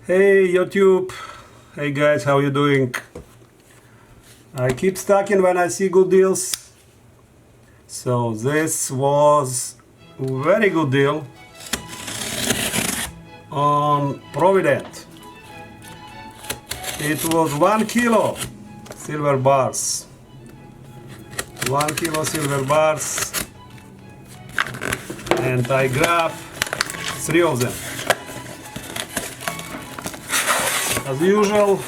Hey YouTube, hey guys, how you doing? I keep stacking when I see good deals. So this was very good deal on Provident. It was 1 kilo silver bars. 1 kilo silver bars, and I grabbed 3 of them. As usual,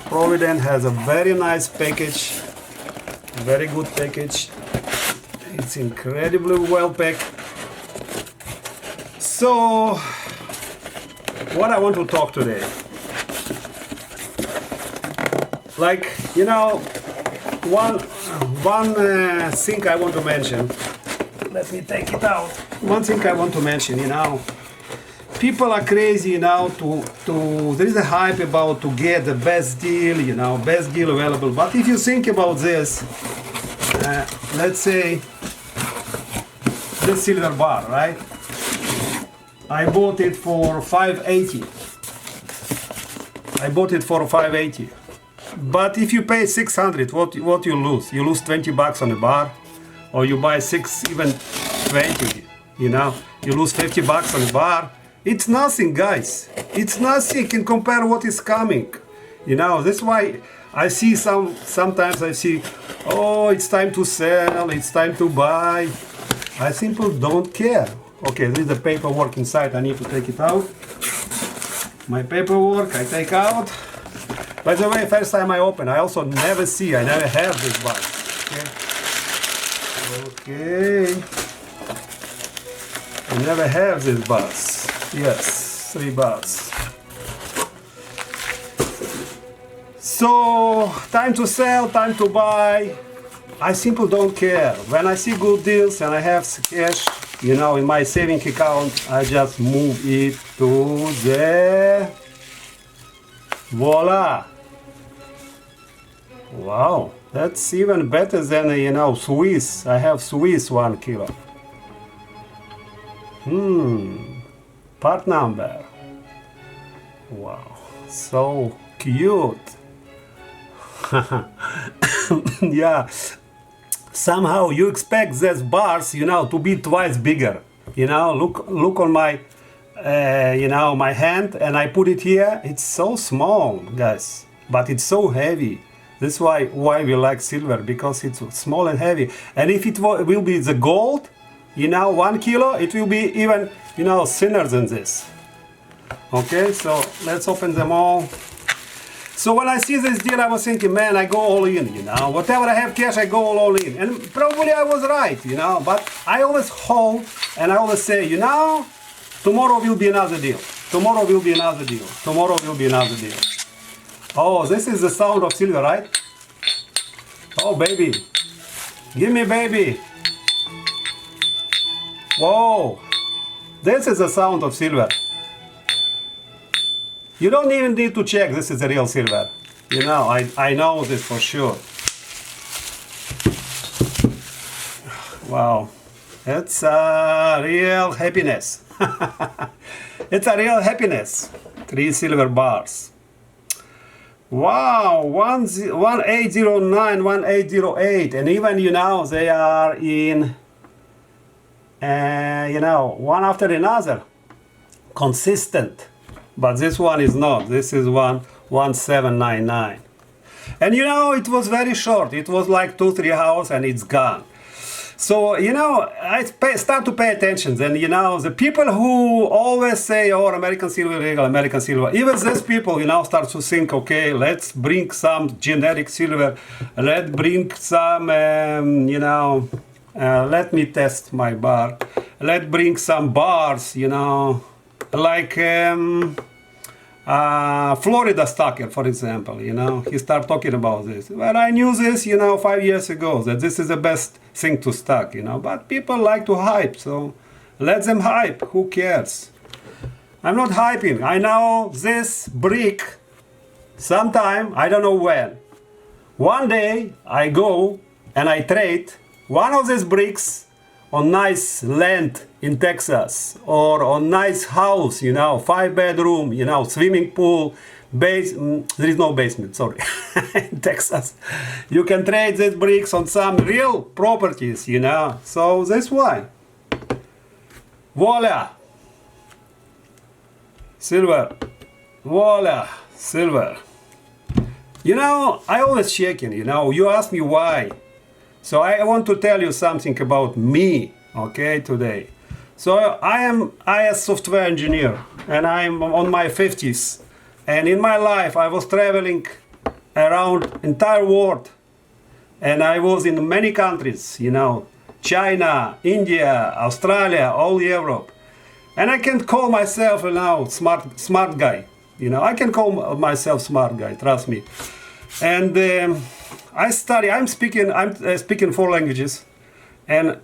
Provident has a very nice package, very good package. It's incredibly well packed. So, what I want to talk today, like, you know, one thing I want to mention. Let me take it out. One thing I want to mention, you know, people are crazy now there is a hype about to get the best deal, you know, best deal available. But if you think about this, let's say this silver bar, right? I bought it for 580. I bought it for 580. But if you pay 600, what you lose? You lose 20 bucks on a bar, or you buy 6, even 20, you know, you lose 50 bucks on a bar. It's nothing, guys. It's nothing in compare what is coming. You know, that's why I see sometimes I see, oh, it's time to sell, it's time to buy. I simply don't care. Okay, this is the paperwork inside. I need to take it out. My paperwork, I take out. By the way, first time I open, I also never have this box. Okay. I never have this box. Yes, 3 bars. So, time to sell, time to buy. I simply don't care. When I see good deals and I have cash, you know, in my saving account, I just move it to the... Voila! Wow, that's even better than, you know, Swiss. I have Swiss 1 kilo. Part number. Wow, so cute. Yeah, somehow you expect these bars, you know, to be twice bigger. You know, look on my, you know, my hand, and I put it here. It's so small, guys, but it's so heavy. That's why we like silver, because it's small and heavy. And if it will be the gold, you know, 1 kilo, it will be even, you know, thinner than this. Okay, so let's open them all. So when I see this deal, I was thinking, man, I go all in, you know. Whatever I have cash, I go all in. And probably I was right, you know. But I always hold, and I always say, you know, tomorrow will be another deal. Tomorrow will be another deal. Tomorrow will be another deal. Oh, this is the sound of silver, right? Oh, baby. Give me, baby. Whoa, this is the sound of silver. You don't even need to check this is a real silver. You know, I know this for sure. Wow, it's a real happiness. It's a real happiness. 3 silver bars. Wow, 1809, 1808, and even, you know, they are in, you know, one after another, consistent. But this one is not. This is 1799. And you know, it was very short. It was like 2-3 hours and it's gone. So, you know, I start to pay attention. And, you know, the people who always say, oh, American silver legal, American silver, even these people, you know, start to think, okay, let's bring some generic silver. Let's bring some, you know, let me test my bar. Let's bring some bars, you know, like Florida Stocker, for example, you know, he started talking about this. Well, I knew this, you know, 5 years ago, that this is the best thing to stock, you know, but people like to hype, so let them hype, who cares? I'm not hyping. I know this brick, sometime, I don't know when, one day I go and I trade one of these bricks on nice land in Texas, or on nice house, 5-bedroom, swimming pool, there is no basement, sorry, in Texas. You can trade these bricks on some real properties, so that's why. Voila! Silver. Voila! Silver. I always check in, you ask me why. So I want to tell you something about me, okay, today. So I am a software engineer, and I'm on my 50s. And in my life, I was traveling around entire world. And I was in many countries, China, India, Australia, all Europe. And I can call myself now smart guy. I can call myself smart guy, trust me. And I'm speaking 4 languages, and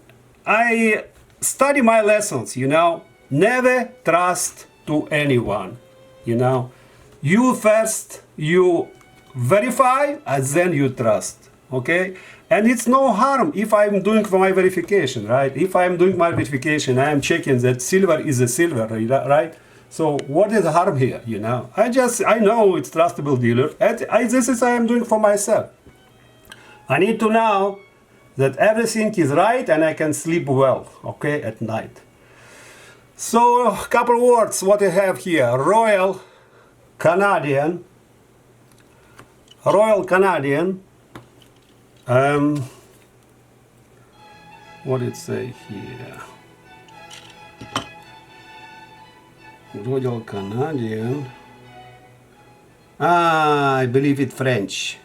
I study my lessons, never trust to anyone, you first, you verify, and then you trust, okay? And it's no harm if I'm doing my verification, right? If I'm doing my verification, I am checking that silver is a silver, right? So what is the harm here, I know it's trustable dealer, and this is I am doing for myself. I need to know that everything is right and I can sleep well, okay, at night. So a couple words what I have here. Royal Canadian. What did it say here? Royal Canadian. I believe it's French.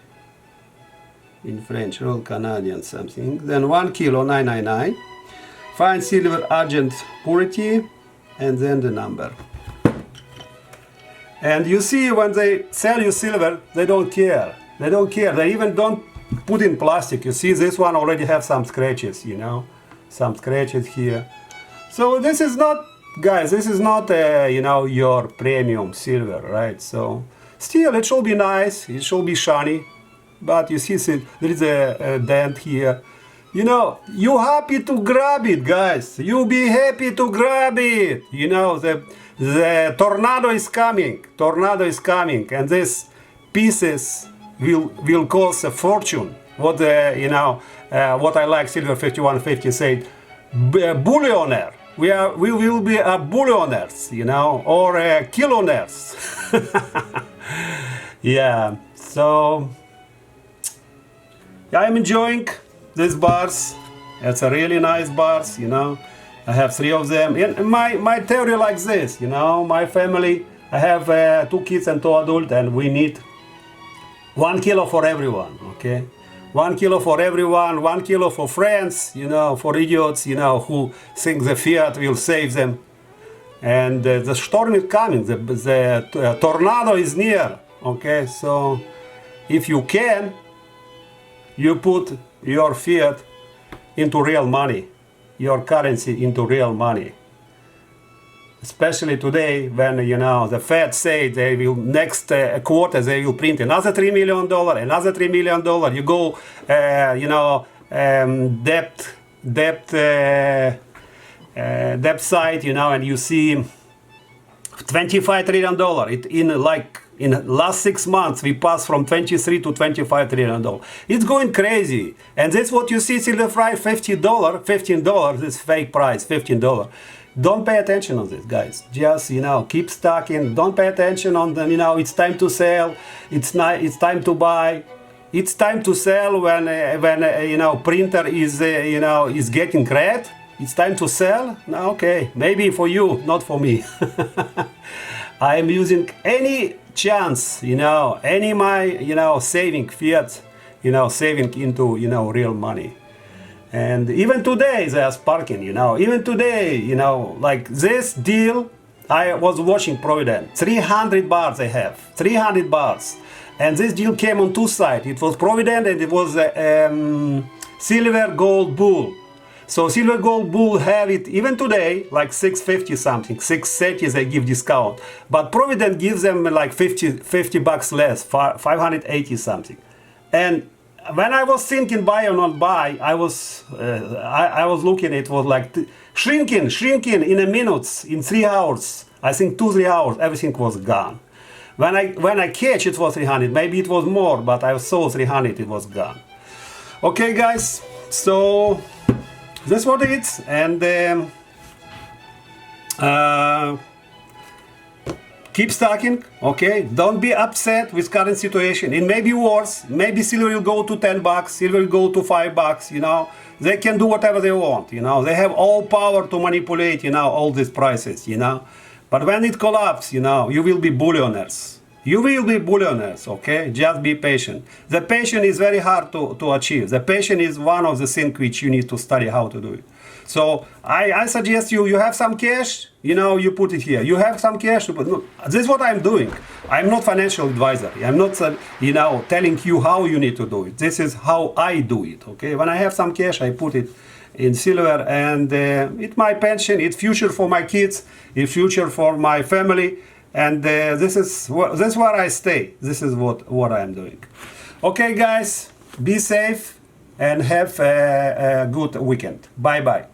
In French, Royal Canadian something. Then 1 kilo 999. Fine silver argent purity, and then the number. And you see, when they sell you silver, they don't care. They don't care. They even don't put in plastic. You see, this one already have some scratches, some scratches here. So this is not, guys, this is not, your premium silver, right? So still, it should be nice. It should be shiny. But you see, there is a dent here. You happy to grab it, guys. You be happy to grab it. The tornado is coming. Tornado is coming, and these pieces will cost a fortune. What what I like Silver 5150 said, billionaire. We will be a billionaires, or kilonaires. Yeah. So. I'm enjoying these bars. It's a really nice bars, I have 3 of them. And my theory like this, my family, I have 2 kids and 2 adults, and we need 1 kilo for everyone, okay? 1 kilo for everyone, 1 kilo for friends, for idiots, who think the fiat will save them. And the storm is coming, the tornado is near, okay? So if you can, you put your fiat into real money, your currency into real money. Especially today, when the Fed say they will next quarter they will print another $3 million, another $3 million. You go, debt side, and you see $25 trillion. In last 6 months, we passed from 23 to $25 trillion. It's going crazy. And that's what you see, silver price, $15, this fake price, $15. Don't pay attention on this, guys. Just, keep stocking. Don't pay attention on them, it's time to sell. It's time to buy. It's time to sell when printer is getting red. It's time to sell. Now, okay, maybe for you, not for me. I am using any chance, any my, saving fiat, saving into, real money. And even today they are sparking, even today, like this deal, I was watching Provident, 300 bars they have, 300 bars. And this deal came on 2 sides. It was Provident and it was Silver Gold Bull. So Silver Gold Bull have it even today, like 650 something, 630 they give discount. But Provident gives them like 50 bucks less, 580 something. And when I was thinking buy or not buy, I was looking. It was like shrinking in a minutes, in 3 hours. I think 2-3 hours, everything was gone. When I catch, it was 300. Maybe it was more, but I saw 300. It was gone. Okay, guys. So that's what it is, and keep stocking. Okay, don't be upset with current situation. It may be worse. Maybe silver will go to $10. Silver will go to $5. You know, they can do whatever they want. You know, they have all power to manipulate. You know, all these prices. You know, but when it collapses, you know, you will be billionaires. You will be billionaires, okay? Just be patient. The patience is very hard to achieve. The patience is one of the things which you need to study how to do it. So I suggest you have some cash, you know, you put it here. You have some cash, no, this is what I'm doing. I'm not financial advisor. I'm not, you know, telling you how you need to do it. This is how I do it, okay? When I have some cash, I put it in silver, and it's my pension, it's future for my kids, it's future for my family. And this is where I stay. This is what I'm doing. Okay, guys, be safe and have a good weekend. Bye-bye.